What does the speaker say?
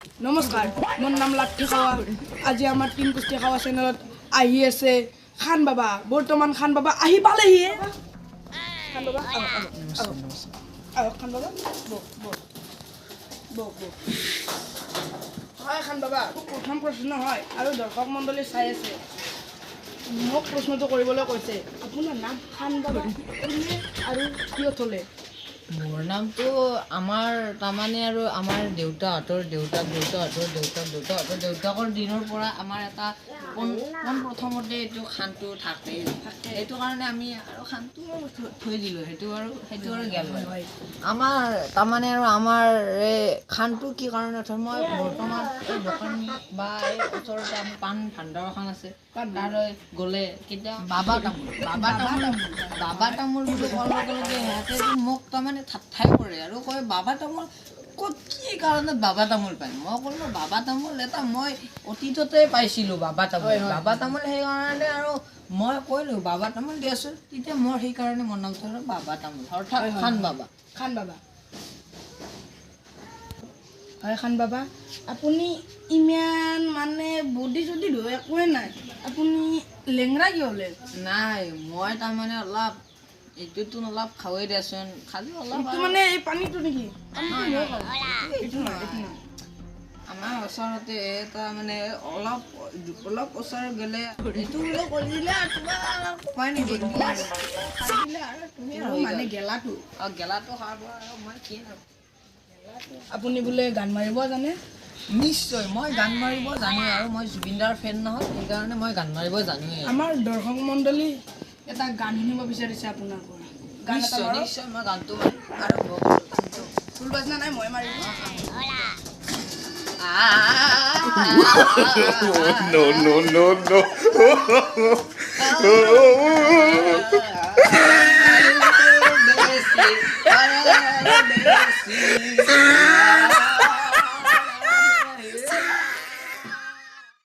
নমস্কাৰ, মোৰ নাম লাঠি খাৱা। আজি আমাৰ টিম কুস্তি খাৱা চেনেলত আহি আছে খান বাবা। বৰ্তমান খান বাবা আহি পালেহি। খান বাবা খান বাবা হয় খান বাবা, প্ৰথম প্ৰশ্ন হয় আৰু দৰ্শক মণ্ডলী চাই আছে। মোক প্ৰশ্নটো কৰিবলৈ কৈছে, আপোনাৰ নাম খান বাবা আৰু কিয় থলে? মোৰ নামটো আমাৰ তাৰমানে আৰু আমাৰ দেউতাহঁতৰ দেউতাকৰ দিনৰ পৰা আমাৰ এটা প্ৰথমতে এইটো খানটো থাকে। সেইটো কাৰণে আমি আৰু খানটো থৈ দিলোঁ। সেইটো আৰু গেল হয়। আমাৰ তাৰমানে আৰু আমাৰ এই খানটো কি কাৰণে থয়, মই বৰ্তমান এই দোকান বা এই ওচৰতে আমাৰ পাণ ভাণ্ডাৰ এখন আছে। তালৈ গ'লে কেতিয়া বাবা তামোল বুলি কোৱাৰ লগে লগে সিহঁতে মোক তাৰমানে ঠাই কৰে আৰু কয় বাবা তামোল ক'ত কি কাৰণত বাবা তামোল পায়। মই ক'লোঁ বাবা তামোল এটা মই অতীততে পাইছিলোঁ বাবা তামোল সেইকাৰণে আৰু মই কৈলোঁ বাবা তামোল দিয়াচোন। তেতিয়া মোৰ সেইকাৰণে মোৰ নামটো হ'ল বাবা তামোল, অৰ্থাৎ খান বাবা। হয় খান বাবা, আপুনি ইমান মানে বডি চডি ধুই একোৱে নাই, আপুনি লেংৰা কিয় হ'লে? নাই মই তাৰমানে অলপ এইটোতো অলপ খাওঁৱেই দিয়াচোন, খালি অলপ মানে এই পানীটো নেকি? আমাৰ ওচৰতে তাৰমানে অলপ ওচৰত গ'লে এইটো বোলে কৰি দিলে আৰু কিবা কমাই নিদিয়ে মানে গেলাটো গেলাটো খাব আৰু মই কি আপুনি বোলে গান মাৰিব জানে? নিশ্চয় মই গান মাৰিব জানো আৰু মই জুবিনদাৰ ফেন নহয়, সেইকাৰণে মই গান মাৰিব জানোৱেই। আমাৰ দৰ্শক মণ্ডলী এটা গান শুনিব বিচাৰিছে আপোনাৰ পৰা। নিশ্চয় মই গানটো আৰম্ভ কৰোঁ। ফুল বাজনা নাই, মই মাৰিম। No.